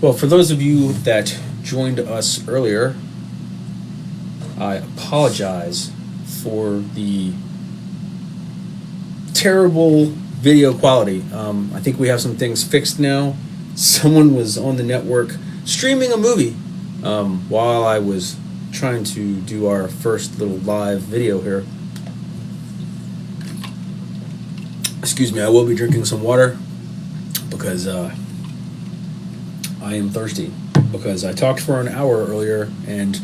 Well, for those of you that joined us earlier, I apologize for the terrible video quality. I think we have some things fixed now. Someone was on the network streaming a movie while I was trying to do our first little live video here. Excuse me, I will be drinking some water because I am thirsty, because I talked for an hour earlier and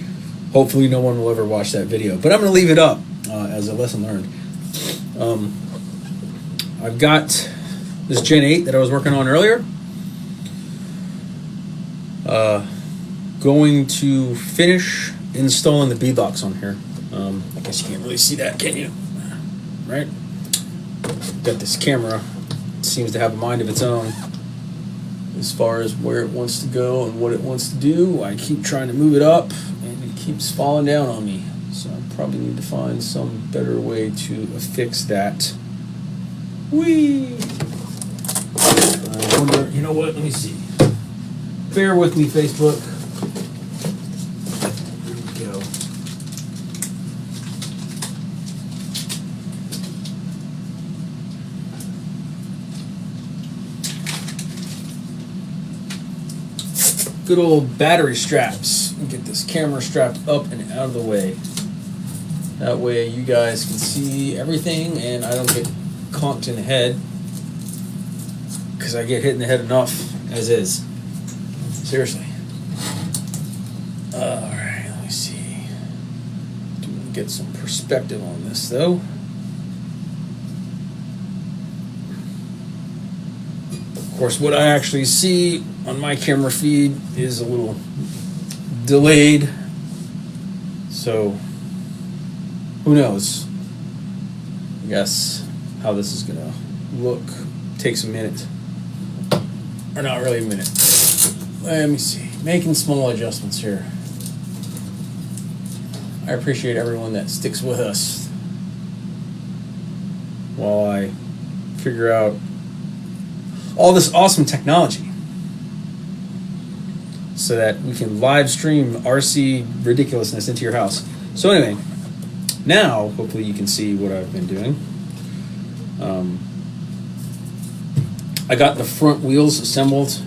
hopefully no one will ever watch that video, but I'm going to leave it up as a lesson learned. I've got this Gen 8 that I was working on earlier. Going to finish installing the bead locks on here. I guess you can't really see that, can you? Right? Got this camera. It seems to have a mind of its own as far as where it wants to go and what it wants to do. I keep trying to move it up and it keeps falling down on me. So I probably need to find some better way to fix that. Whee! I wonder, you know what? Let me see. Bear with me, Facebook. There we go. Good old battery straps. Let me get this camera strapped up and out of the way. That way you guys can see everything and I don't get conked in the head, because I get hit in the head enough as is. Seriously. Alright, let me see. Get some perspective on this though. Of course, what I actually see on my camera feed is a little delayed, so who knows? I guess how this is gonna look takes a minute, or not really a minute. Let me see, making small adjustments here. I appreciate everyone that sticks with us while I figure out all this awesome technology so that we can live stream RC ridiculousness into your house. So anyway, now hopefully you can see what I've been doing. I got the front wheels assembled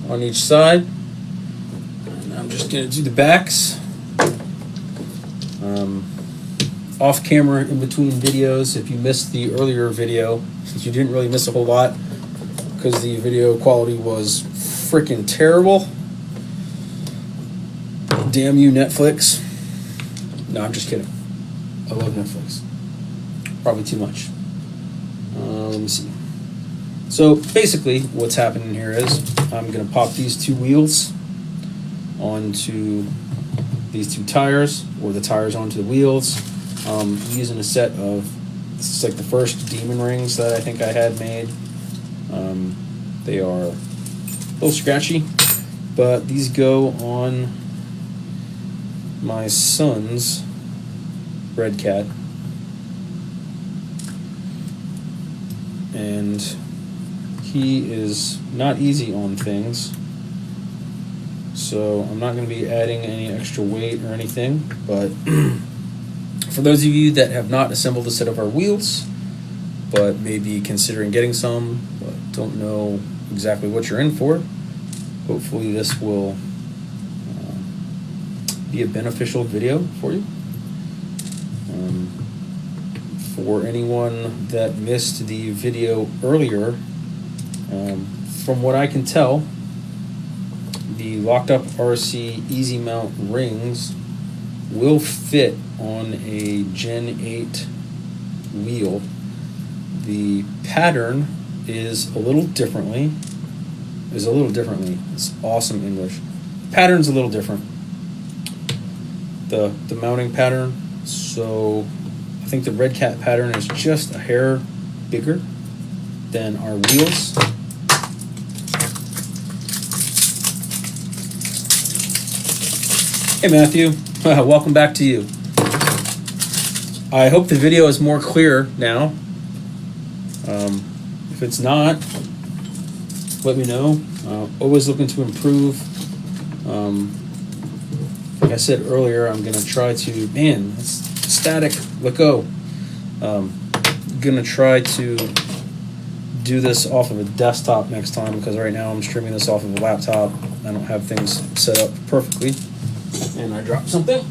on each side. And I'm just going to do the backs. Off camera in between videos, if you missed the earlier video, since you didn't really miss a whole lot because the video quality was freaking terrible. Damn you, Netflix. No, I'm just kidding. I love Netflix. Probably too much. Let me see. So basically what's happening here is I'm going to pop these two wheels onto these two tires, or the tires onto the wheels, using a set of, this is like the first demon rings that I think I had made. They are a little scratchy, but these go on my son's Redcat, and he is not easy on things, so I'm not going to be adding any extra weight or anything. But for those of you that have not assembled a set of our wheels but may be considering getting some but don't know exactly what you're in for, hopefully this will be a beneficial video for you. For anyone that missed the video earlier, from what I can tell, the locked up RC easy mount rings will fit on a Gen 8 wheel. The pattern is a little differently. It's awesome English. The pattern's a little different. The mounting pattern. So I think the Redcat pattern is just a hair bigger than our wheels. Hey Matthew, welcome back to you. I hope the video is more clear now. If it's not, let me know. Always looking to improve. Like I said earlier, I'm gonna try to, man, it's static, let go. Gonna try to do this off of a desktop next time, because right now I'm streaming this off of a laptop. I don't have things set up perfectly. And I dropped something.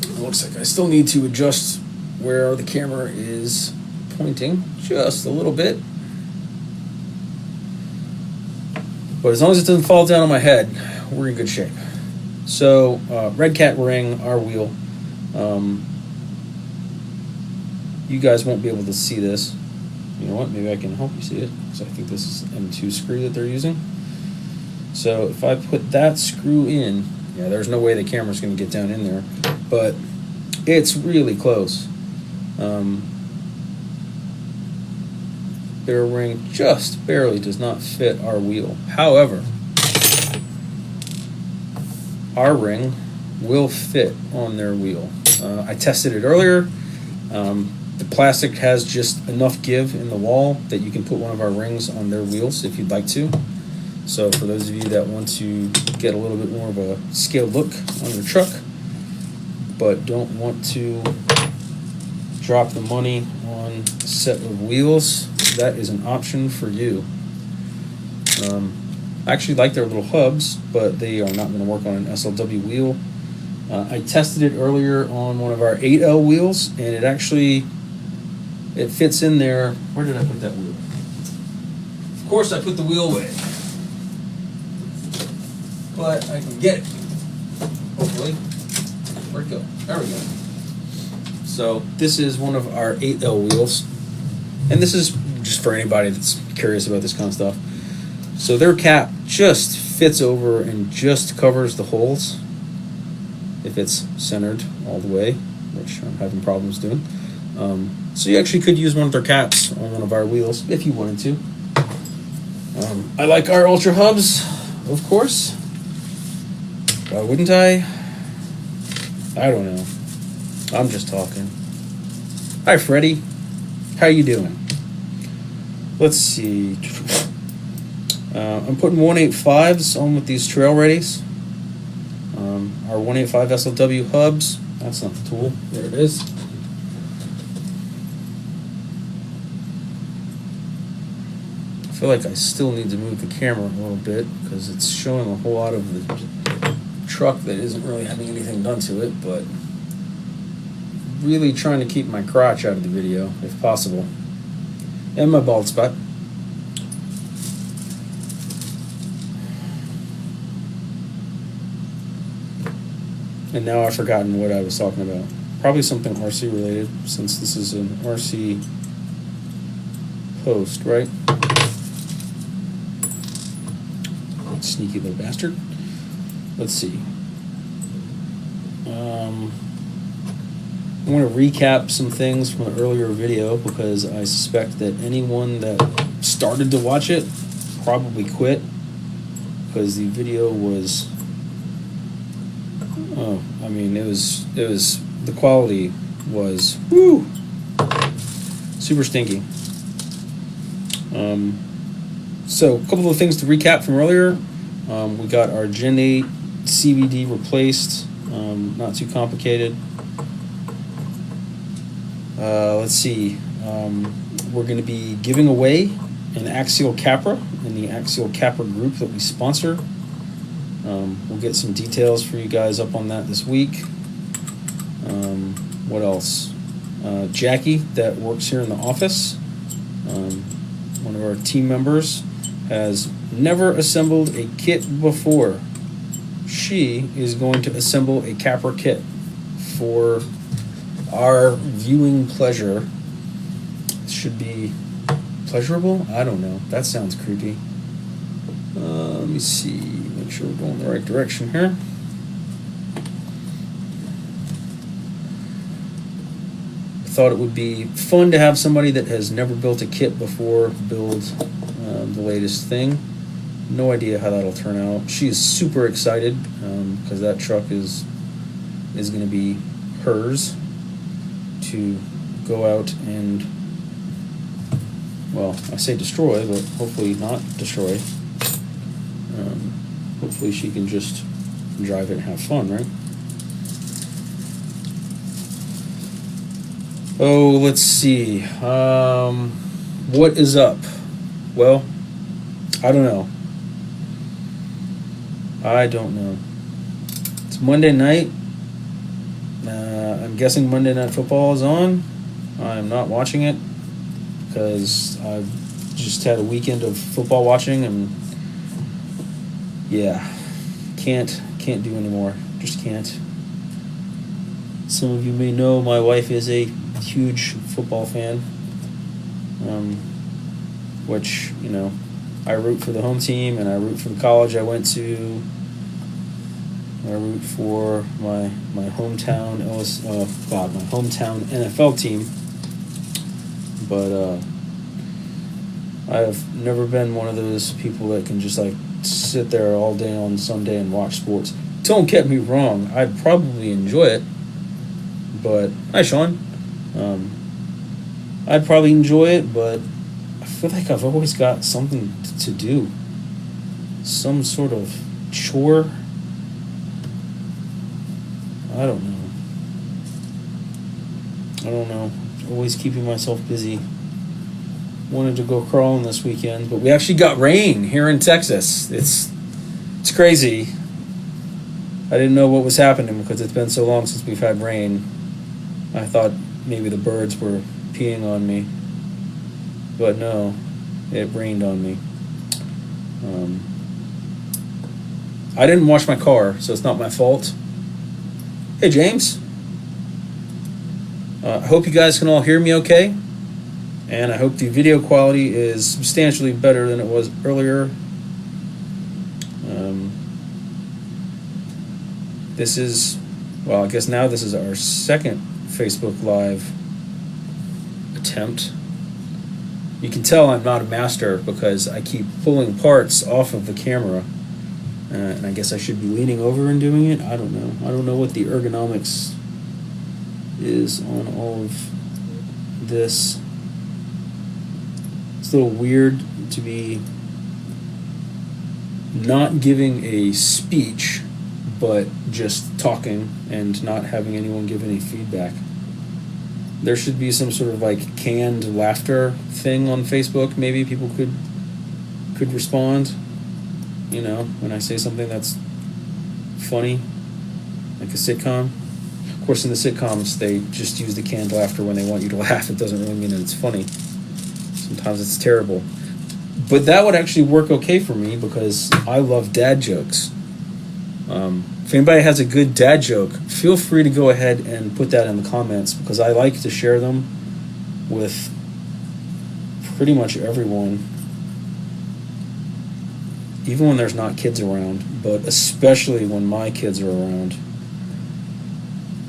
It looks like I still need to adjust where the camera is pointing just a little bit. But as long as it doesn't fall down on my head, we're in good shape. So, Redcat ring, our wheel. You guys won't be able to see this. You know what? Maybe I can help you see it. So I think this is M2 screw that they're using. So if I put that screw in, yeah, there's no way the camera's going to get down in there, but it's really close. Their ring just barely does not fit our wheel. However, our ring will fit on their wheel. I tested it earlier. The plastic has just enough give in the wall that you can put one of our rings on their wheels if you'd like to. So for those of you that want to get a little bit more of a scaled look on your truck, but don't want to drop the money on a set of wheels, that is an option for you. I actually like their little hubs, but they are not going to work on an SLW wheel. I tested it earlier on one of our 8L wheels, and it fits in there. Where did I put that wheel? Of course I put the wheel away, but I can get it, hopefully. Where'd it go? There we go. So this is one of our 8L wheels, and this is just for anybody that's curious about this kind of stuff. So their cap just fits over and just covers the holes if it's centered all the way, which I'm having problems doing. So you actually could use one of their caps on one of our wheels if you wanted to. I like our Ultra hubs, of course. Why wouldn't I? I don't know. I'm just talking. Hi, Freddie. How you doing? Let's see. I'm putting 185s on with these Trail Readies. Our 185 SLW hubs. That's not the tool. There it is. I feel like I still need to move the camera a little bit because it's showing a whole lot of the truck that isn't really having anything done to it, but really trying to keep my crotch out of the video if possible. And my bald spot. And now I've forgotten what I was talking about. Probably something RC related, since this is an RC post, right? Sneaky little bastard. Let's see. I want to recap some things from an earlier video because I suspect that anyone that started to watch it probably quit because the video was, the quality was, woo, super stinky. So a couple of things to recap from earlier. We got our Gen 8 CVD replaced, not too complicated. Let's see, we're going to be giving away an Axial Capra in the Axial Capra group that we sponsor. We'll get some details for you guys up on that this week. What else? Jackie, that works here in the office, one of our team members, has never assembled a kit before. She is going to assemble a Capra kit for our viewing pleasure. It should be pleasurable? I don't know. That sounds creepy. Let me see. Make sure we're going the right direction here. I thought it would be fun to have somebody that has never built a kit before build the latest thing. No idea how that'll turn out. She is super excited because that truck is going to be hers to go out and well, I say destroy, but hopefully not destroy. Hopefully she can just drive it and have fun, right? Oh, let's see. What is up? Well, I don't know. It's Monday night. I'm guessing Monday Night Football is on. I'm not watching it because I've just had a weekend of football watching, and yeah, can't do anymore. Just can't. Some of you may know my wife is a huge football fan, which, you know, I root for the home team and I root for the college I went to. I root for my hometown my hometown NFL team. But I've never been one of those people that can just like sit there all day on Sunday and watch sports. Don't get me wrong, I'd probably enjoy it. But hi, Sean. I'd probably enjoy it, but I feel like I've always got something to do. Some sort of chore. I don't know. Always keeping myself busy. Wanted to go crawling this weekend, but we actually got rain here in Texas. It's crazy. I didn't know what was happening because it's been so long since we've had rain. I thought maybe the birds were peeing on me, but no, it rained on me. I didn't wash my car, so it's not my fault. Hey, James. I hope you guys can all hear me okay, and I hope the video quality is substantially better than it was earlier. This is, well, I guess now this is our second Facebook Live attempt. You can tell I'm not a master because I keep pulling parts off of the camera, and I guess I should be leaning over and doing it. I don't know. I don't know what the ergonomics is on all of this. It's a little weird to be not giving a speech, but just talking and not having anyone give any feedback. There should be some sort of like canned laughter thing on Facebook. Maybe people could respond, you know, when I say something that's funny, like a sitcom. Of course, in the sitcoms, they just use the canned laughter when they want you to laugh. It doesn't really mean that it's funny. Sometimes it's terrible. But that would actually work okay for me because I love dad jokes. If anybody has a good dad joke, feel free to go ahead and put that in the comments because I like to share them with pretty much everyone, even when there's not kids around, but especially when my kids are around.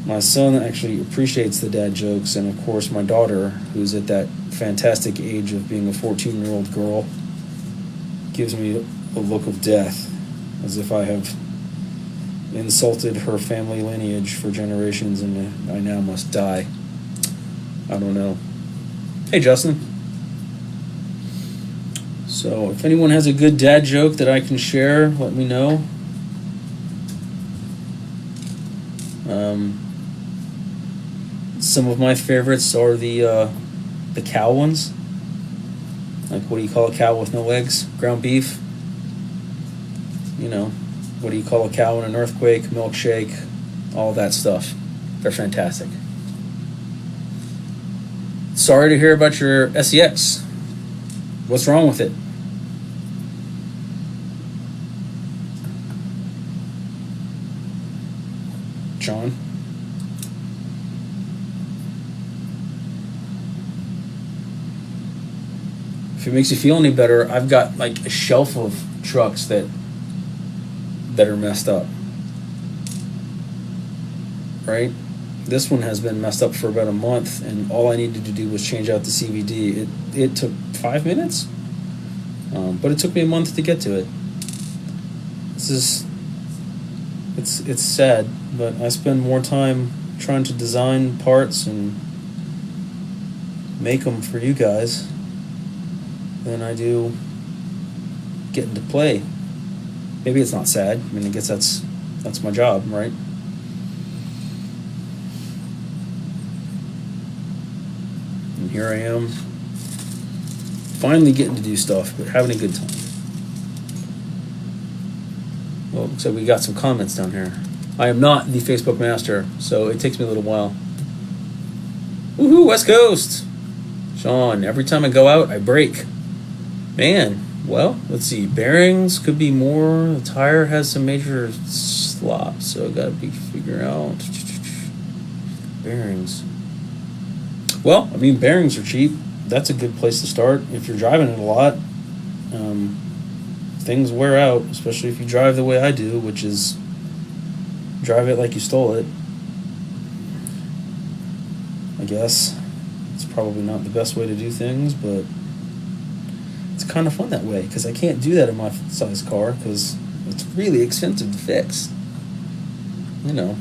My son actually appreciates the dad jokes, and of course my daughter, who's at that fantastic age of being a 14-year-old girl, gives me a look of death, as if I have insulted her family lineage for generations and I now must die. I don't know. Hey, Justin. So if anyone has a good dad joke that I can share, let me know. Some of my favorites are the cow ones. Like, what do you call a cow with no legs? Ground beef. You know, what do you call a cow in an earthquake? Milkshake. All that stuff. They're fantastic. Sorry to hear about your SEX. What's wrong with it? John? If it makes you feel any better, I've got like a shelf of trucks that are messed up. Right? This one has been messed up for about a month, and all I needed to do was change out the CVD. It took 5 minutes, but it took me a month to get to it. It's sad, but I spend more time trying to design parts and make them for you guys than I do getting to play. Maybe it's not sad. I mean, I guess that's my job, right? And here I am, finally getting to do stuff, but having a good time. Well, looks like we got some comments down here. I am not the Facebook master, so it takes me a little while. Woohoo, West Coast! Sean, every time I go out, I break. Man, well, let's see. Bearings could be more. The tire has some major slop, so I gotta figure out. Bearings. Well, I mean, bearings are cheap. That's a good place to start if you're driving it a lot. Things wear out, especially if you drive the way I do, which is drive it like you stole it. I guess it's probably not the best way to do things, but it's kind of fun that way because I can't do that in my size car because it's really expensive to fix. You know.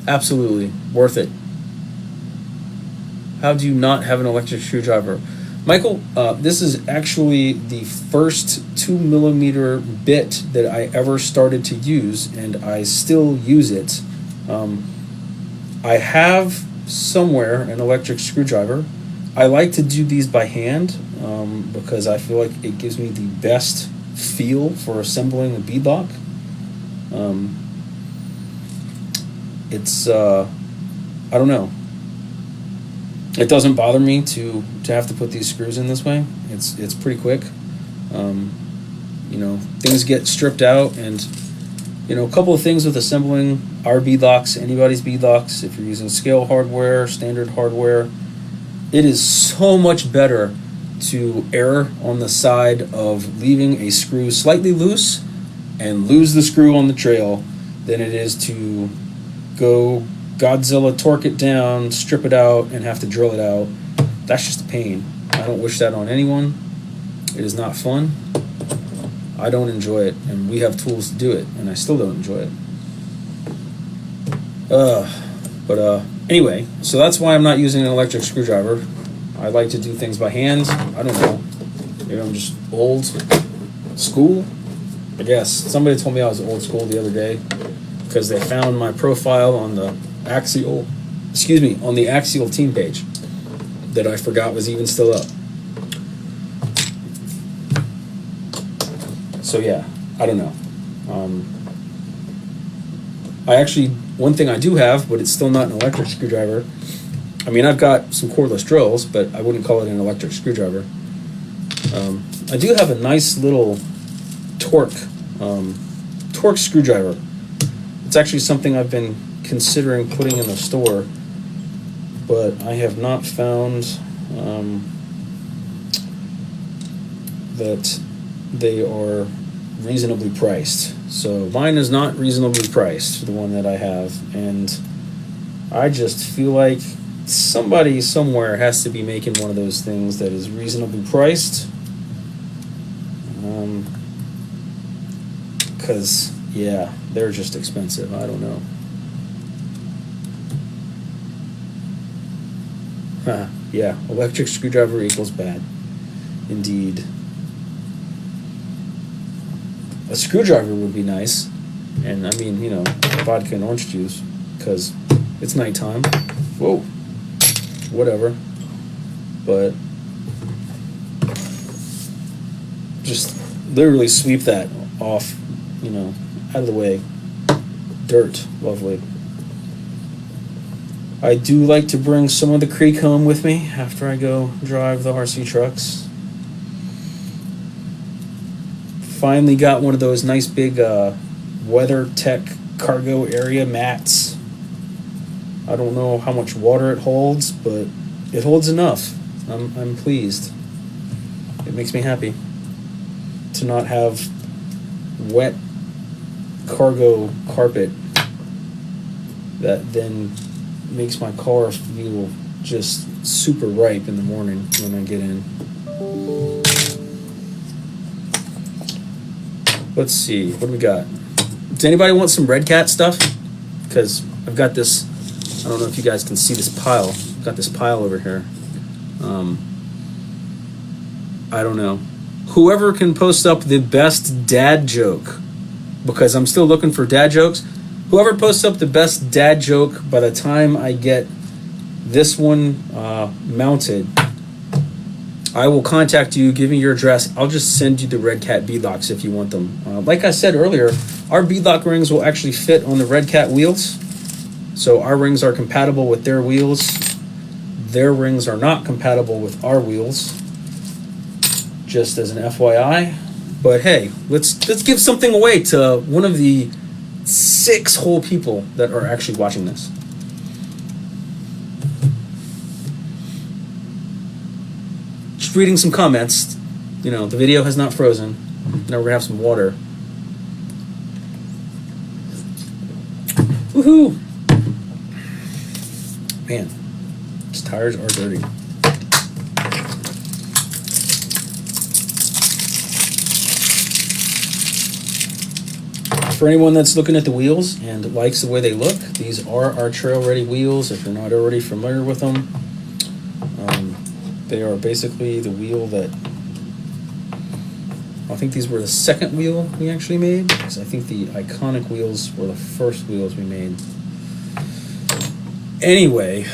Absolutely worth it. How do you not have an electric screwdriver? Michael, this is actually the first 2mm bit that I ever started to use, and I still use it. I have somewhere an electric screwdriver. I like to do these by hand because I feel like it gives me the best feel for assembling a bead lock. It's I don't know. It doesn't bother me to have to put these screws in this way. It's pretty quick. You know, things get stripped out, and you know, a couple of things with assembling our bead locks, anybody's bead locks. If you're using scale hardware, standard hardware, it is so much better to err on the side of leaving a screw slightly loose and lose the screw on the trail than it is to go Godzilla torque it down, strip it out, and have to drill it out. That's just a pain. I don't wish that on anyone. It is not fun. I don't enjoy it, and we have tools to do it, and I still don't enjoy it. Anyway, so that's why I'm not using an electric screwdriver. I like to do things by hand. I don't know. Maybe I'm just old school, I guess. Somebody told me I was old school the other day because they found my profile on the Axial team page that I forgot was even still up. So yeah, I don't know. One thing I do have, but it's still not an electric screwdriver. I mean, I've got some cordless drills, but I wouldn't call it an electric screwdriver. I do have a nice little torque screwdriver. It's actually something I've been considering putting in the store, but I have not found that they are reasonably priced. So mine is not reasonably priced, the one that I have, and I just feel like somebody somewhere has to be making one of those things that is reasonably priced, because yeah, they're just expensive. I don't know. Yeah, electric screwdriver equals bad. Indeed. A screwdriver would be nice. And I mean, you know, vodka and orange juice, because it's nighttime. Whoa. Whatever. But just literally sweep that off, you know, out of the way. Dirt. Lovely. I do like to bring some of the creek home with me after I go drive the RC trucks. Finally got one of those nice big WeatherTech cargo area mats. I don't know how much water it holds, but it holds enough. I'm pleased. It makes me happy to not have wet cargo carpet that then makes my car feel just super ripe in the morning when I get in. Let's see, what do we got? Does anybody want some Redcat stuff? Because I've got this, I don't know if you guys can see this pile. got this pile over here. I don't know. Whoever can post up the best dad joke, because I'm still looking for dad jokes. Whoever posts up the best dad joke by the time I get this one mounted, I will contact you, give me your address. I'll just send you the Redcat beadlocks if you want them. Like I said earlier, our beadlock rings will actually fit on the Redcat wheels. So our rings are compatible with their wheels. Their rings are not compatible with our wheels. Just as an FYI. But hey, let's give something away to one of the 6 whole people that are actually watching this. Just reading some comments. You know, the video has not frozen. Now we're gonna have some water. Woohoo! Man, these tires are dirty. For anyone that's looking at the wheels and likes the way they look, these are our trail-ready wheels. If you're not already familiar with them, they are basically the wheel that, I think these were the second wheel we actually made, because I think the iconic wheels were the first wheels we made. Anyway,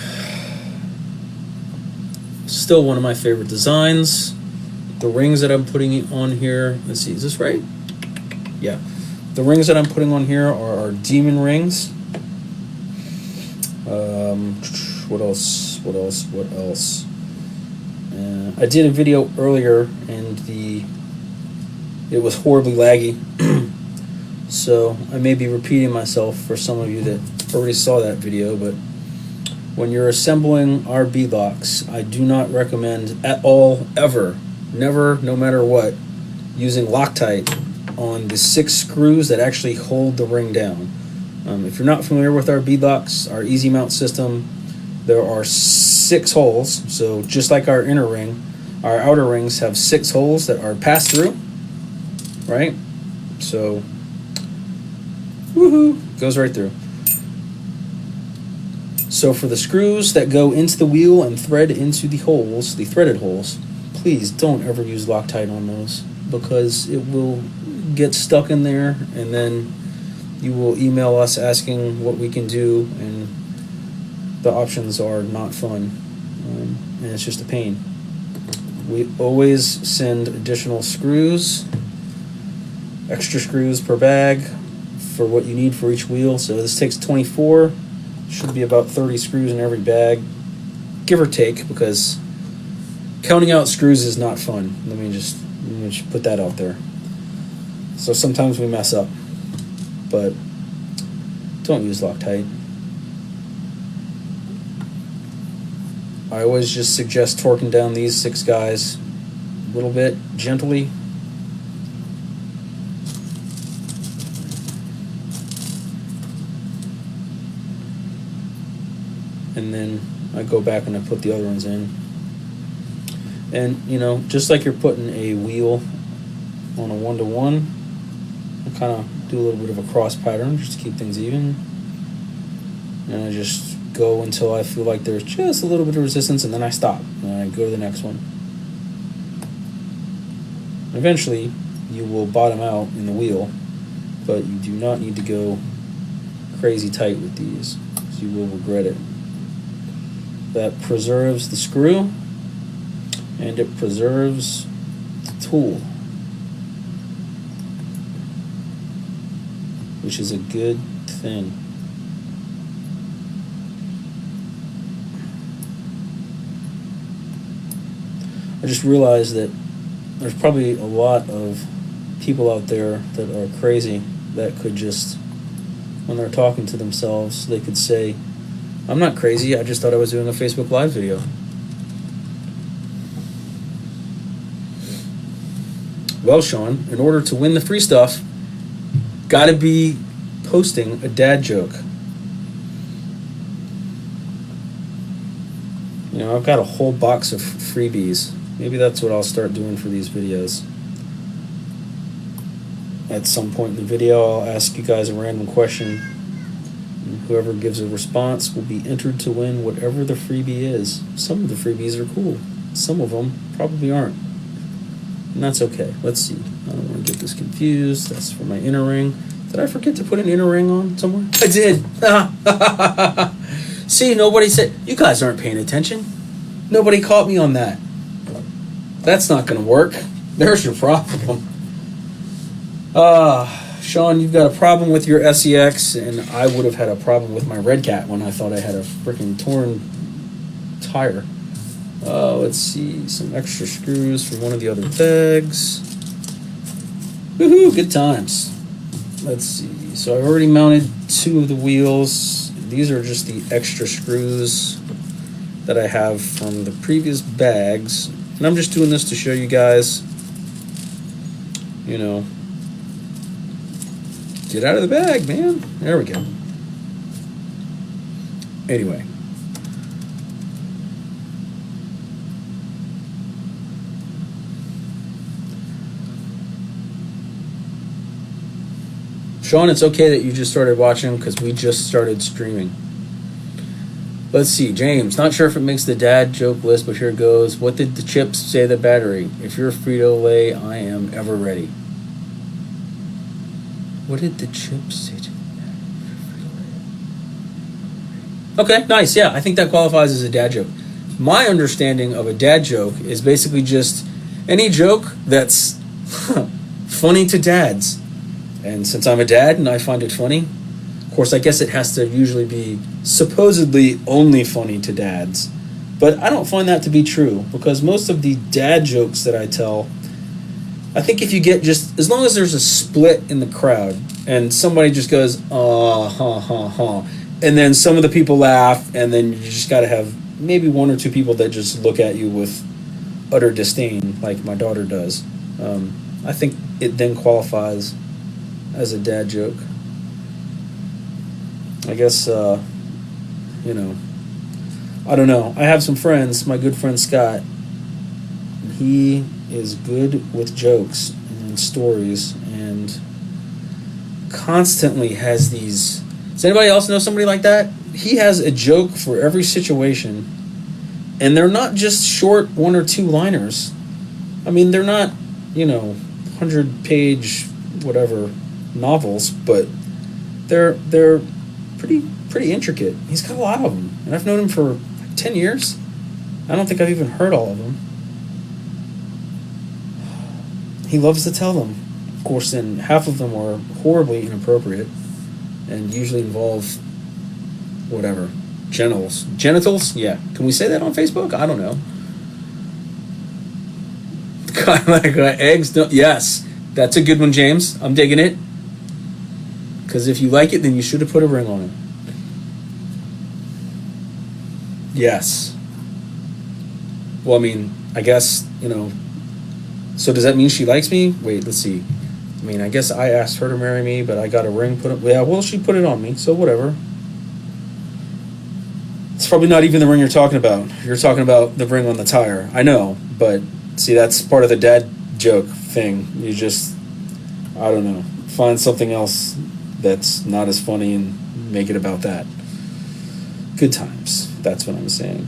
still one of my favorite designs. The rings that I'm putting on here, let's see, is this right? Yeah. The rings that I'm putting on here are our demon rings. What else? I did a video earlier and it was horribly laggy. So I may be repeating myself for some of you that already saw that video, but when you're assembling our beadlocks, I do not recommend at all, ever, never, no matter what, using Loctite on the 6 screws that actually hold the ring down. If you're not familiar with our beadlocks, our easy mount system, there are 6 holes. So just like our inner ring, our outer rings have 6 holes that are passed through, right? So, woohoo, goes right through. So for the screws that go into the wheel and thread into the holes, the threaded holes, please don't ever use Loctite on those, because it will get stuck in there, and then you will email us asking what we can do, and the options are not fun, and it's just a pain. We always send additional screws, extra screws per bag for what you need for each wheel. So this takes 24, should be about 30 screws in every bag, give or take, because counting out screws is not fun. Let me just put that out there. So sometimes we mess up, but don't use Loctite. I always just suggest torquing down these 6 guys a little bit, gently. And then I go back and I put the other ones in. And, you know, just like you're putting a wheel on a 1-to-1, I kind of do a little bit of a cross pattern just to keep things even. And I just go until I feel like there's just a little bit of resistance, and then I stop and I go to the next one. Eventually you will bottom out in the wheel, but you do not need to go crazy tight with these, so you will regret it. That preserves the screw and it preserves the tool, which is a good thing. I just realized that there's probably a lot of people out there that are crazy that could just, when they're talking to themselves, they could say, I'm not crazy, I just thought I was doing a Facebook Live video. Well, Sean, in order to win the free stuff, gotta be posting a dad joke. You know, I've got a whole box of freebies. Maybe that's what I'll start doing for these videos. At some point in the video, I'll ask you guys a random question. Whoever gives a response will be entered to win whatever the freebie is. Some of the freebies are cool. Some of them probably aren't. And that's okay. Let's see. I don't want to get this confused. That's for my inner ring. Did I forget to put an inner ring on somewhere? I did. See, nobody said... You guys aren't paying attention. Nobody caught me on that. That's not going to work. There's your problem. Sean, you've got a problem with your SEX, and I would have had a problem with my Redcat when I thought I had a freaking torn tire. Let's see. Some extra screws from one of the other pegs. Woohoo, good times. Let's see. So I've already mounted 2 of the wheels. These are just the extra screws that I have from the previous bags. And I'm just doing this to show you guys, you know, get out of the bag, man. There we go. Anyway. Sean, it's okay that you just started watching because we just started streaming. Let's see, James. Not sure if it makes the dad joke list, but here it goes. What did the chips say to the battery? If you're Frito-Lay, I am ever ready. What did the chips say to the battery? Okay, nice. Yeah, I think that qualifies as a dad joke. My understanding of a dad joke is basically just any joke that's funny to dads. And since I'm a dad and I find it funny, of course, I guess it has to usually be supposedly only funny to dads. But I don't find that to be true, because most of the dad jokes that I tell, I think if you get just, as long as there's a split in the crowd and somebody just goes, and then some of the people laugh, and then you just got to have maybe 1 or 2 people that just look at you with utter disdain, like my daughter does. I think it then qualifies as a dad joke. I guess, you know, I don't know. I have some friends, my good friend Scott, he is good with jokes and stories and constantly has these... Does anybody else know somebody like that? He has a joke for every situation, and they're not just short 1 or 2 liners. I mean, they're not, you know, 100-page whatever novels, but they're pretty intricate. He's got a lot of them, and I've known him for like 10 years. I don't think I've even heard all of them. He loves to tell them. Of course, then half of them are horribly inappropriate and usually involve whatever. Genitals? Yeah. Can we say that on Facebook? I don't know. Like eggs? No, yes. That's a good one, James. I'm digging it. Because if you like it, then you should have put a ring on it. Yes. Well, I mean, I guess, you know, so does that mean she likes me? Wait, let's see. I mean, I guess I asked her to marry me, but I got a ring put up. Yeah, well, she put it on me, so whatever. It's probably not even the ring you're talking about. You're talking about the ring on the tire. I know, but see, that's part of the dad joke thing. You just, I don't know, find something else that's not as funny and make it about that. Good times. That's what I'm saying.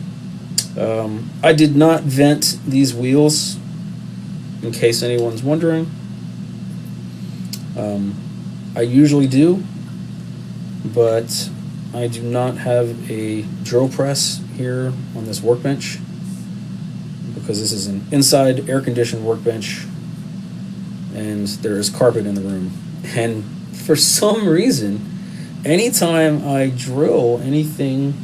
I did not vent these wheels, in case anyone's wondering. I usually do, but I do not have a drill press here on this workbench because this is an inside air-conditioned workbench and there is carpet in the room. And for some reason, anytime I drill anything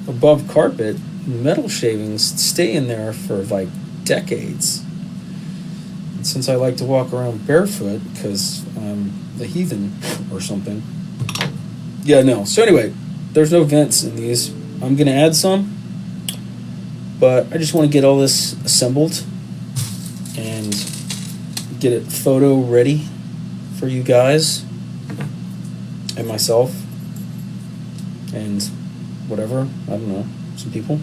above carpet, metal shavings stay in there for like decades. And since I like to walk around barefoot because I'm a heathen or something. Yeah, no. So anyway, there's no vents in these. I'm going to add some, but I just want to get all this assembled and get it photo ready for you guys and myself and whatever, I don't know, some people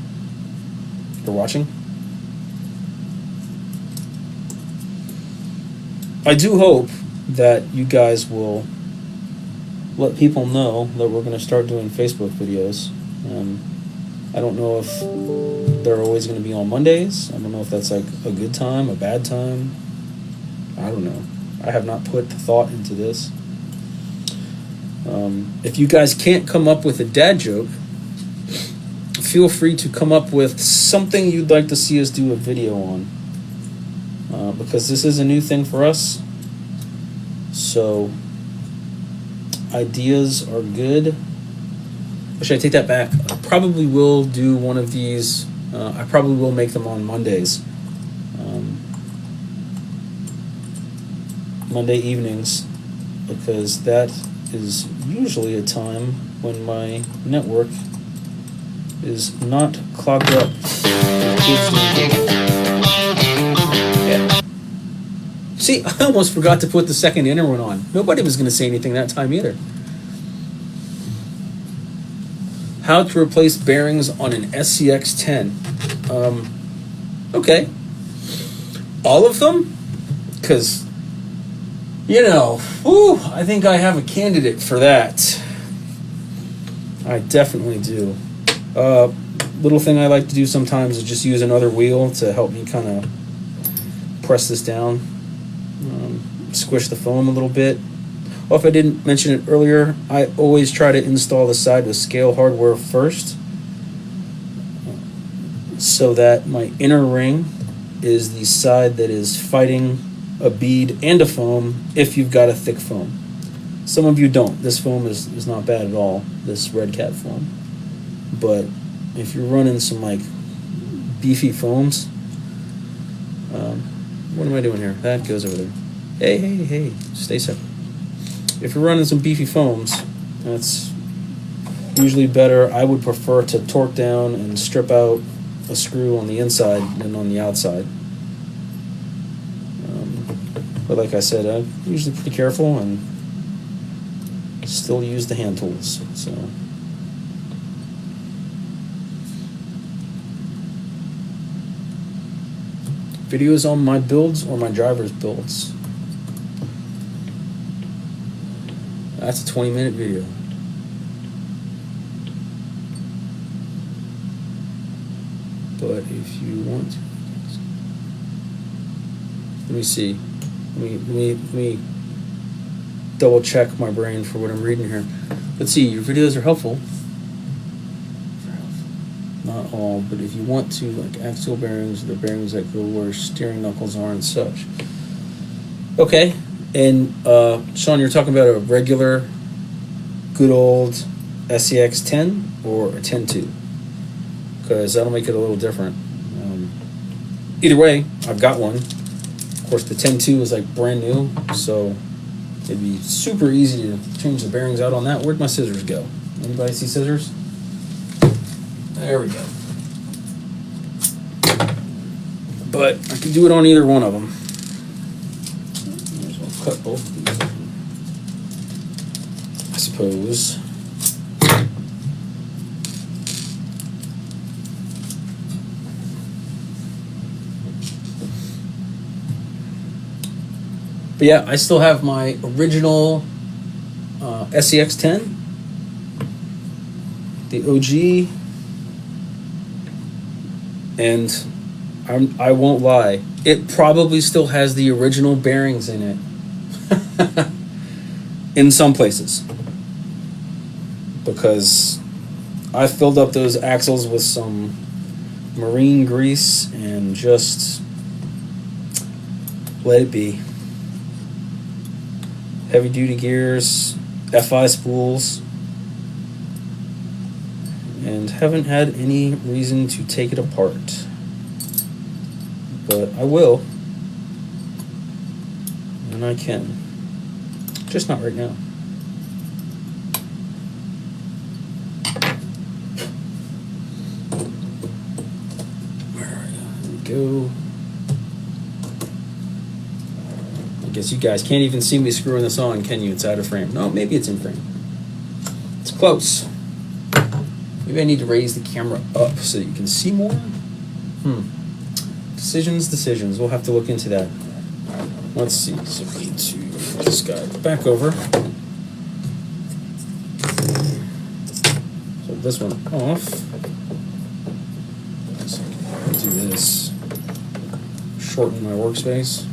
who are watching. I do hope that you guys will let people know that we're going to start doing Facebook videos. I don't know if they're always going to be on Mondays. I don't know if that's like a good time, a bad time. I don't know. I have not put thought into this. If you guys can't come up with a dad joke, feel free to come up with something you'd like to see us do a video on. Because this is a new thing for us. So, ideas are good. Or should I take that back? I probably will do one of these. I probably will make them on Mondays. Monday evenings. Because that is usually a time when my network is not clogged up. Yeah. See, I almost forgot to put the second inner one on. Nobody was going to say anything that time either. How to replace bearings on an SCX-10. Okay. All of them? Because, you know, I think I have a candidate for that. I definitely do. Little thing I like to do sometimes is just use another wheel to help me kind of press this down. Squish the foam a little bit. Well, if I didn't mention it earlier, I always try to install the side with scale hardware first, so that my inner ring is the side that is fighting a bead and a foam if you've got a thick foam. Some of you don't. This foam is not bad at all, this Redcat foam. But if you're running some like beefy foams, what am I doing here? That goes over there. Hey, stay separate. If you're running some beefy foams, that's usually better. I would prefer to torque down and strip out a screw on the inside than on the outside. But like I said, I'm usually pretty careful and still use the hand tools. So. Videos on my builds or my driver's builds. That's a 20-minute video. But if you want to, let me see. Let me double check my brain for what I'm reading here. Let's see. Your videos are helpful. Not all, but if you want to, like axial bearings, the bearings that go where steering knuckles are and such. Okay. And Sean, you're talking about a regular, good old SCX 10 or a 10.2? Because that'll make it a little different. Either way, I've got one. Of course, the 10.2 is like brand new, so it'd be super easy to change the bearings out on that. Where'd my scissors go? Anybody see scissors? There we go. But I can do it on either one of them. Cut both of these, I suppose. But yeah, I still have my original SCX-10, the OG, and I won't lie, it probably still has the original bearings in it. In some places, because I filled up those axles with some marine grease and just let it be. Heavy duty gears, FI spools, and haven't had any reason to take it apart, but I will, and I can. Just not right now. There we go. I guess you guys can't even see me screwing this on, can you? It's out of frame. No, maybe it's in frame. It's close. Maybe I need to raise the camera up so you can see more. Decisions. We'll have to look into that. Let's see. So we need to put this guy back over. this one off. So I'll do this. Shorten my workspace.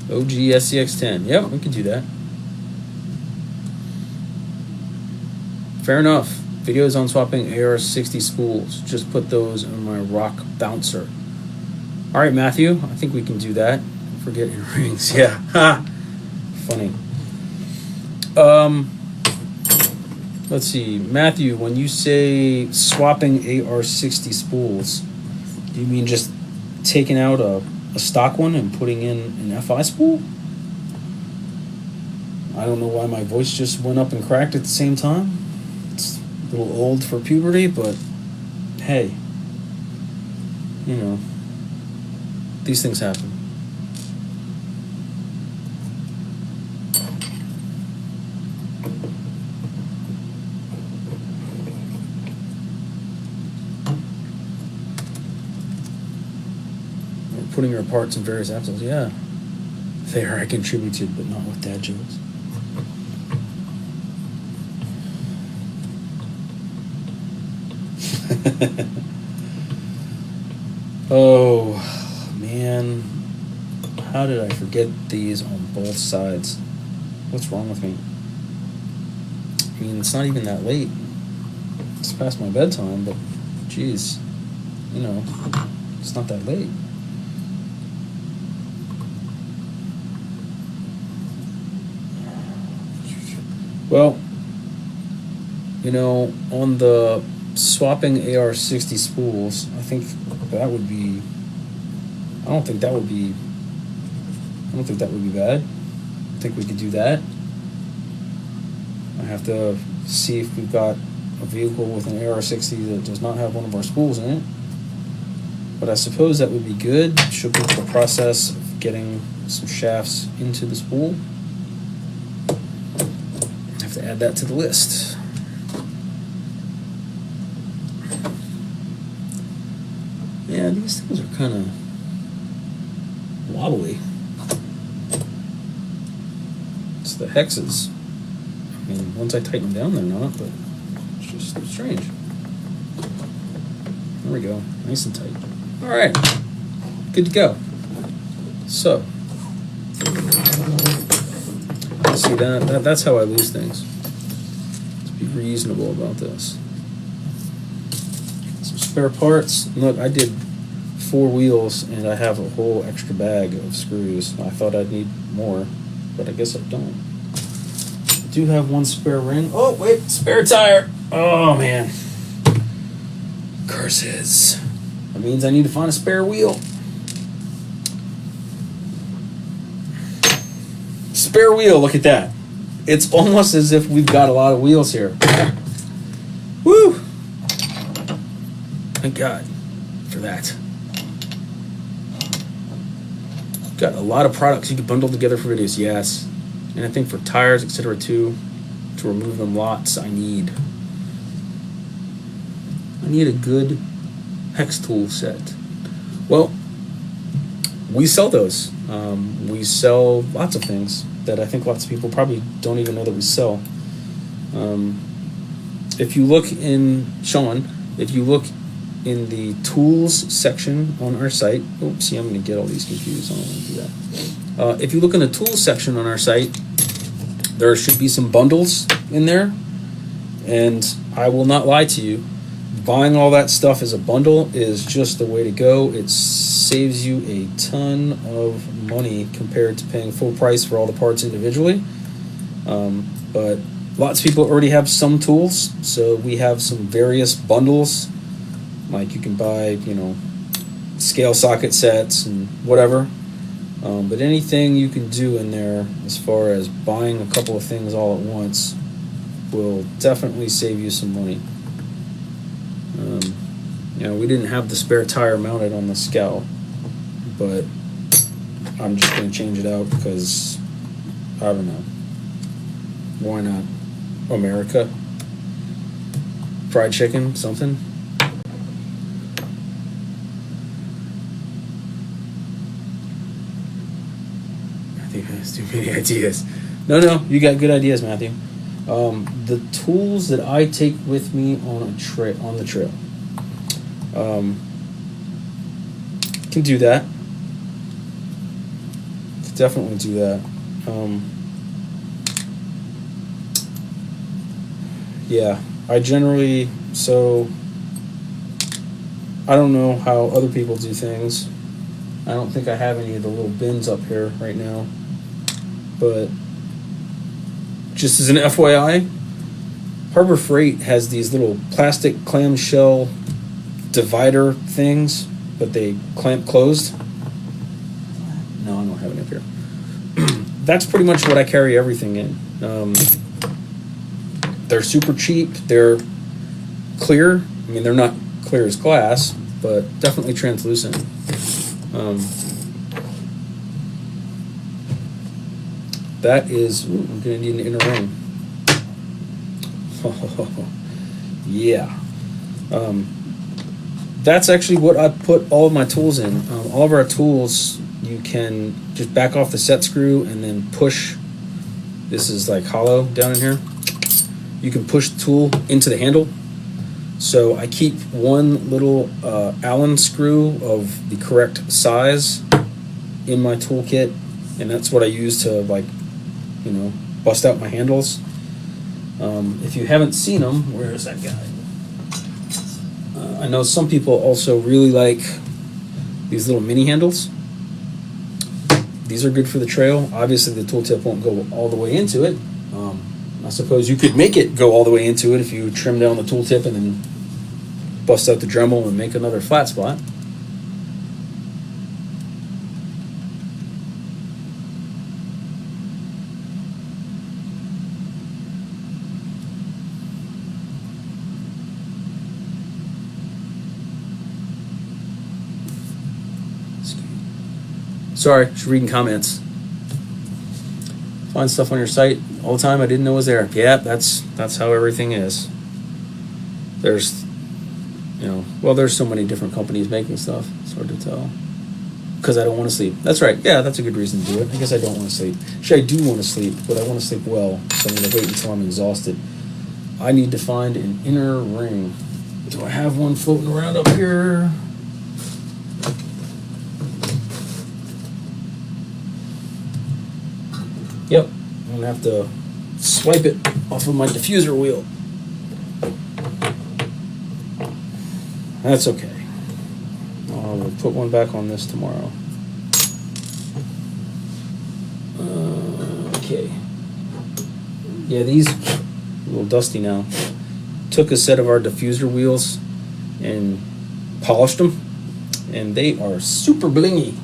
OG SCX10. Yep, we can do that. Fair enough. Videos on swapping AR60 spools. Just put those in my rock bouncer. All right, Matthew. I think we can do that. Forget your rings. Yeah. Ha. Funny. Let's see, Matthew. When you say swapping AR60 spools, do you mean just taking out a stock one and putting in an FI spool? I don't know why my voice just went up and cracked at the same time. It's a little old for puberty, but hey, you know, these things happen. We're putting our parts in various episodes. Yeah, there I contributed, but not with dad jokes. Oh man, how did I forget these on both sides? What's wrong with me? I mean, it's not even that late. It's past my bedtime, but geez, you know, it's not that late. Well, you know, on the swapping AR60 spools, I think that would be, I don't think that would be bad. I think we could do that. I have to see if we've got a vehicle with an AR60 that does not have one of our spools in it. But I suppose that would be good. Should be the process of getting some shafts into the spool. I have to add that to the list. Yeah, these things are kind of wobbly. It's the hexes. I mean, once I tighten them down, they're not, but it's just strange. There we go, nice and tight. All right, good to go. So, see that's how I lose things. Let's be reasonable about this. Some spare parts. Look, I did 4 wheels and I have a whole extra bag of screws. I thought I'd need more, but I guess I don't. I do have 1 spare ring. Oh wait, spare tire. Oh man, curses. That means I need to find a spare wheel. Spare wheel, look at that. It's almost as if we've got a lot of wheels here. Woo! Thank God for that. Got a lot of products you can bundle together for videos, yes. And I think for tires, etc. too, to remove them lots, I need a good hex tool set. Well, we sell those. We sell lots of things that I think lots of people probably don't even know that we sell. If you look in, Sean, if you look in the tools section on our site, oops, see, I'm going to get all these confused. I don't want to do that. If you look in the tools section on our site, there should be some bundles in there. And I will not lie to you, buying all that stuff as a bundle is just the way to go. It saves you a ton of money compared to paying full price for all the parts individually. But lots of people already have some tools, so we have some various bundles. Like you can buy, you know, scale socket sets and whatever. But anything you can do in there as far as buying a couple of things all at once will definitely save you some money. You know, we didn't have the spare tire mounted on the Scout, but I'm just going to change it out because, I don't know, why not? America? Fried chicken, something? I think that's too many ideas. No, you got good ideas, Matthew. The tools that I take with me on the trail. Can do that. Can definitely do that. Yeah, I generally, so I don't know how other people do things. I don't think I have any of the little bins up here right now, but just as an FYI, Harbor Freight has these little plastic clamshell divider things, but they clamp closed. No, I don't have it up here. That's pretty much what I carry everything in. They're super cheap. They're clear. I mean, they're not clear as glass, but definitely translucent. That is, I'm gonna need an inner ring. Yeah. That's actually what I put all of my tools in. All of our tools, you can just back off the set screw and then push. This is like hollow down in here. You can push the tool into the handle. So I keep one little Allen screw of the correct size in my toolkit, and that's what I use to, like, you know, bust out my handles. If you haven't seen them, where is that guy? I know some people also really like these little mini handles. These are good for the trail. Obviously, the tooltip won't go all the way into it. I suppose you could make it go all the way into it if you trim down the tooltip and then bust out the Dremel and make another flat spot. Sorry, just reading comments. Find stuff on your site all the time I didn't know was there. Yeah, that's how everything is. There's, you know, well, there's so many different companies making stuff. It's hard to tell. Because I don't want to sleep. That's right. Yeah, that's a good reason to do it. I guess I don't want to sleep. Actually, I do want to sleep, but I want to sleep well. So I'm going to wait until I'm exhausted. I need to find an inner ring. Do I have one floating around up here? Yep, I'm gonna have to swipe it off of my diffuser wheel. That's okay. We'll put one back on this tomorrow. Okay. Yeah, these a little dusty now. Took a set of our diffuser wheels and polished them, and they are super blingy.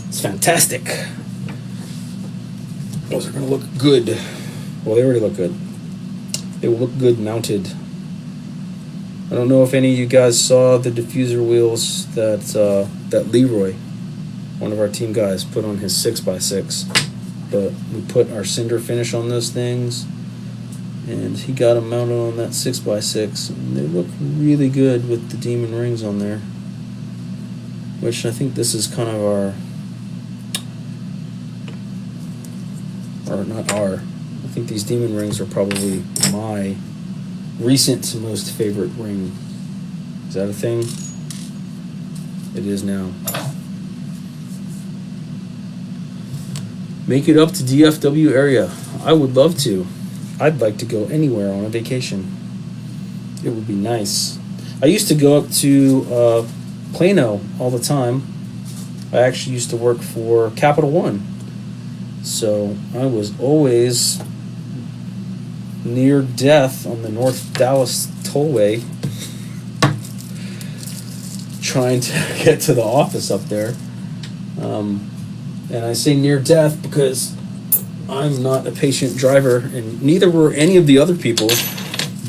It's fantastic. Those are going to look good. Well, they already look good. They will look good mounted. I don't know if any of you guys saw the diffuser wheels that Leroy, one of our team guys, put on his 6x6. But we put our cinder finish on those things, and he got them mounted on that 6x6. And they look really good with the demon rings on there. Which I think this is kind of our... or not our, I think these demon rings are probably my recent most favorite ring. Is that a thing? It is now. Make it up to DFW area. I would love to. I'd like to go anywhere on a vacation. It would be nice. I used to go up to Plano all the time. I actually used to work for Capital One. So I was always near death on the North Dallas Tollway trying to get to the office up there. And I say near death because I'm not a patient driver, and neither were any of the other people,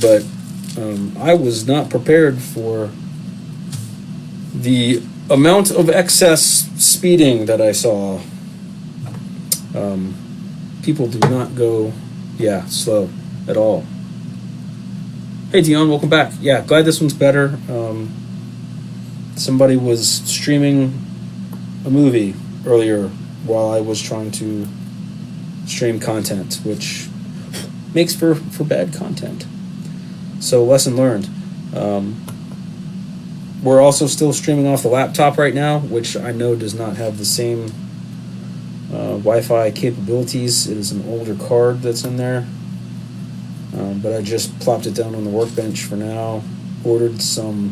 but I was not prepared for the amount of excess speeding that I saw. People do not go, slow at all. Hey Dion, welcome back. Yeah, glad this one's better. Somebody was streaming a movie earlier while I was trying to stream content, which makes for bad content. So lesson learned. We're also still streaming off the laptop right now, which I know does not have the same Wi-Fi capabilities. It is an older card that's in there. But I just plopped it down on the workbench for now. Ordered some,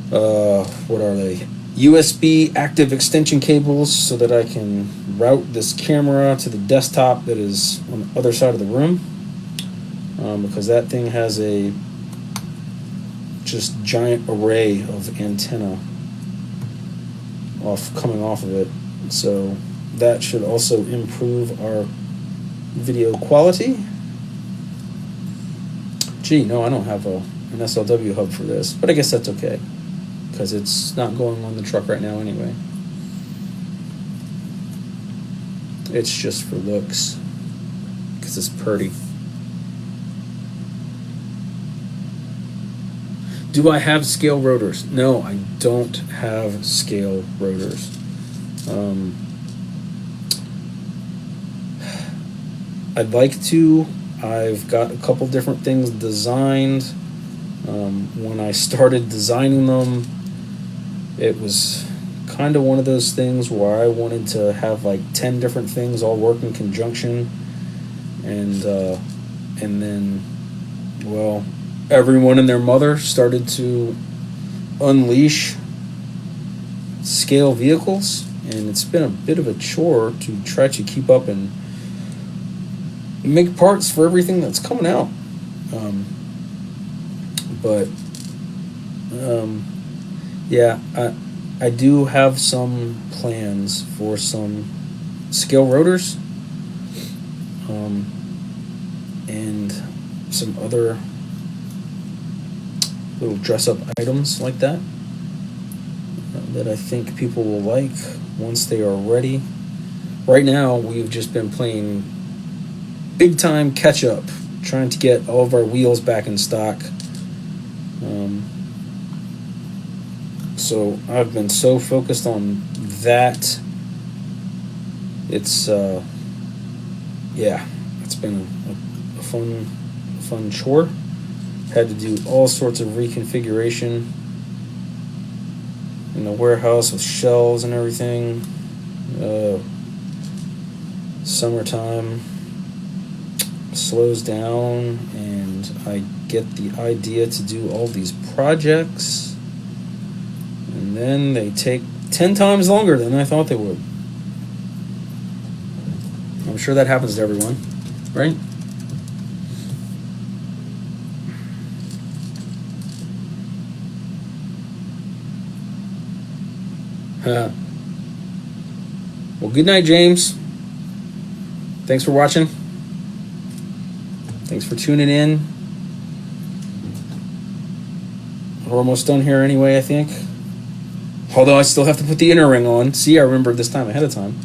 what are they? USB active extension cables so that I can route this camera to the desktop that is on the other side of the room. Because that thing has a just giant array of antenna coming off of it. So that should also improve our video quality. Gee, no, I don't have an SLW hub for this, but I guess that's okay, because it's not going on the truck right now anyway. It's just for looks, because it's pretty. Do I have scale rotors? No, I don't have scale rotors. I'd like to. I've got a couple different things designed. When I started designing them, it was kind of one of those things where I wanted to have like 10 different things all work in conjunction, and then, well, everyone and their mother started to unleash scale vehicles, and it's been a bit of a chore to try to keep up and make parts for everything that's coming out. Yeah, I do have some plans for some scale rotors, and some other little dress-up items like that that I think people will like once they are ready. Right now, we've just been playing big-time catch-up, trying to get all of our wheels back in stock. So I've been so focused on that. It's yeah, it's been a fun chore. Had to do all sorts of reconfiguration in the warehouse with shelves and everything. Summertime slows down, and I get the idea to do all these projects, and then they take 10 times longer than I thought they would. I'm sure that happens to everyone, right? Well, good night, James. Thanks for watching. Thanks for tuning in. We're almost done here anyway, I think. Although I still have to put the inner ring on. See, I remembered this time ahead of time.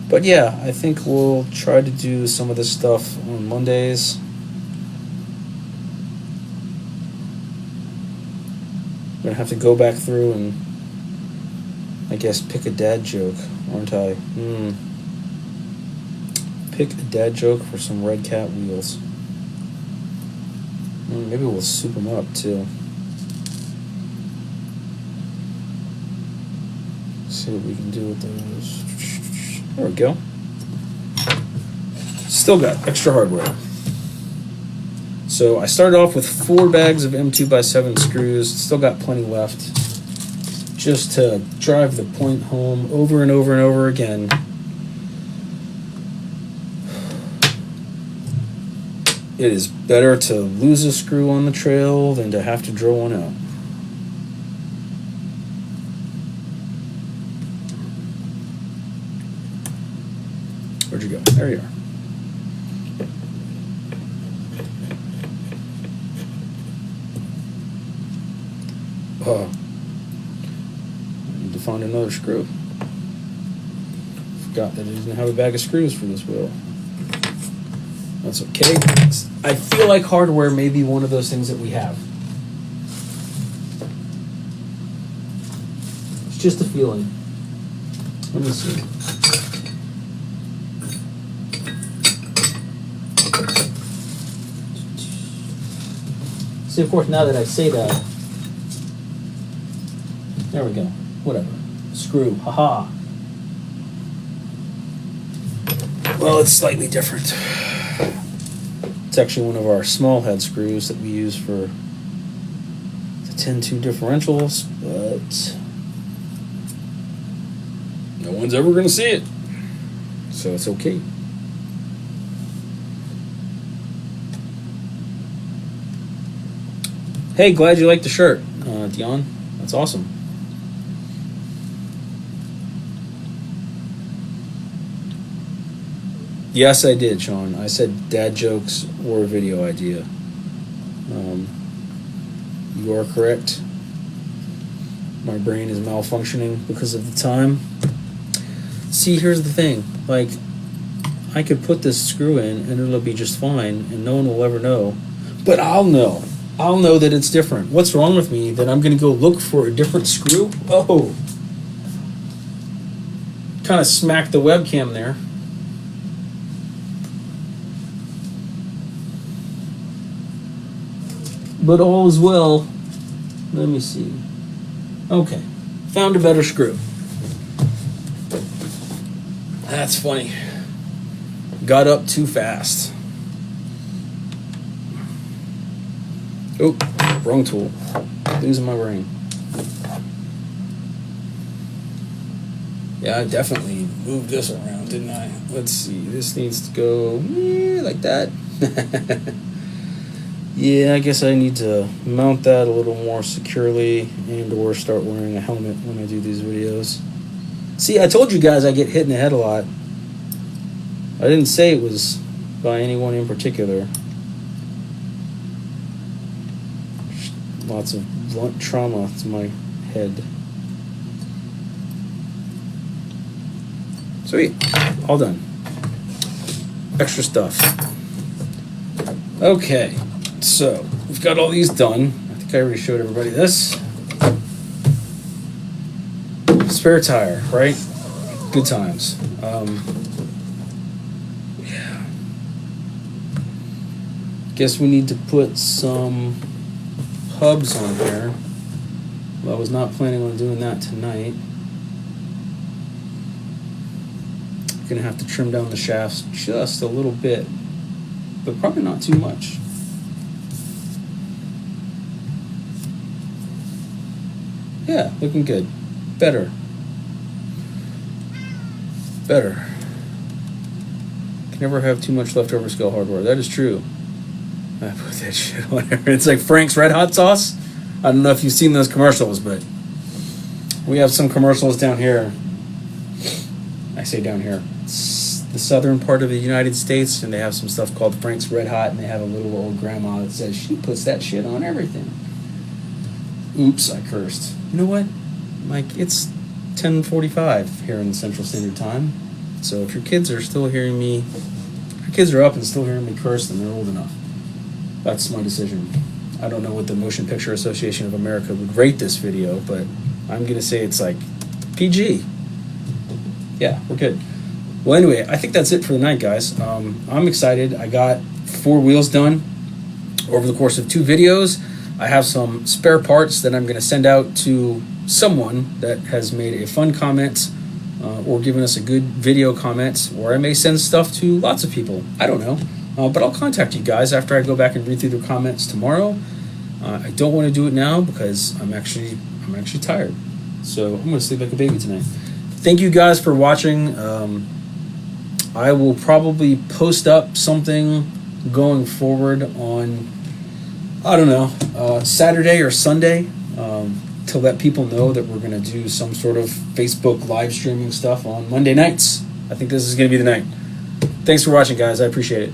But yeah, I think we'll try to do some of this stuff on Mondays. I'm going to have to go back through and, I guess, pick a dad joke, aren't I? Pick a dad joke for some Redcat wheels. Maybe we'll soup them up, too. See what we can do with those. There we go. Still got extra hardware. So I started off with 4 bags of M2x7 screws. Still got plenty left, just to drive the point home over and over and over again. It is better to lose a screw on the trail than to have to drill one out. Where'd you go? There you are. I need to find another screw. Forgot that I didn't have a bag of screws for this wheel. That's okay. I feel like hardware may be one of those things that we have. It's just a feeling. Let me see. See, of course, now that I say that, there we go. Whatever. Screw. Haha. Well, it's slightly different. It's actually one of our small head screws that we use for the 10-2 differentials, but no one's ever going to see it, so it's okay. Hey, glad you liked the shirt, Dion. That's awesome. Yes, I did, Sean. I said dad jokes or a video idea. You are correct. My brain is malfunctioning because of the time. See, here's the thing. Like, I could put this screw in and it'll be just fine and no one will ever know. But I'll know. I'll know that it's different. What's wrong with me that I'm going to go look for a different screw? Oh. Kind of smacked the webcam there. But all is well. Let me see. Okay. Found a better screw. That's funny. Got up too fast. Oh, wrong tool. Losing my brain. Yeah, I definitely moved this around, didn't I? Let's see. This needs to go like that. Yeah, I guess I need to mount that a little more securely and or start wearing a helmet when I do these videos. See, I told you guys I get hit in the head a lot. I didn't say it was by anyone in particular. Lots of blunt trauma to my head. Sweet. All done. Extra stuff. Okay. So, we've got all these done. I think I already showed everybody this. Spare tire, right? Good times. Yeah. Guess we need to put some hubs on here. Well, I was not planning on doing that tonight. Gonna have to trim down the shafts just a little bit, but probably not too much. Yeah, looking good. Better. Can never have too much leftover scale hardware. That is true. I put that shit on there. It's like Frank's Red Hot sauce. I don't know if you've seen those commercials, but we have some commercials down here. I say down here. It's the southern part of the United States, and they have some stuff called Frank's Red Hot, and they have a little old grandma that says she puts that shit on everything. Oops, I cursed. You know what? Like, it's 10:45 here in Central Standard Time. So if your kids are still hearing me, if your kids are up and still hearing me curse, then they're old enough. That's my decision. I don't know what the Motion Picture Association of America would rate this video, but I'm going to say it's like PG. Yeah, we're good. Well, anyway, I think that's it for the night, guys. I'm excited. I got 4 wheels done over the course of 2 videos. I have some spare parts that I'm going to send out to someone that has made a fun comment or given us a good video comment, or I may send stuff to lots of people. I don't know. But I'll contact you guys after I go back and read through the comments tomorrow. I don't want to do it now because I'm actually tired. So I'm going to sleep like a baby tonight. Thank you guys for watching. I will probably post up something going forward on, I don't know, Saturday or Sunday, to let people know that we're going to do some sort of Facebook live streaming stuff on Monday nights. I think this is going to be the night. Thanks for watching, guys. I appreciate it.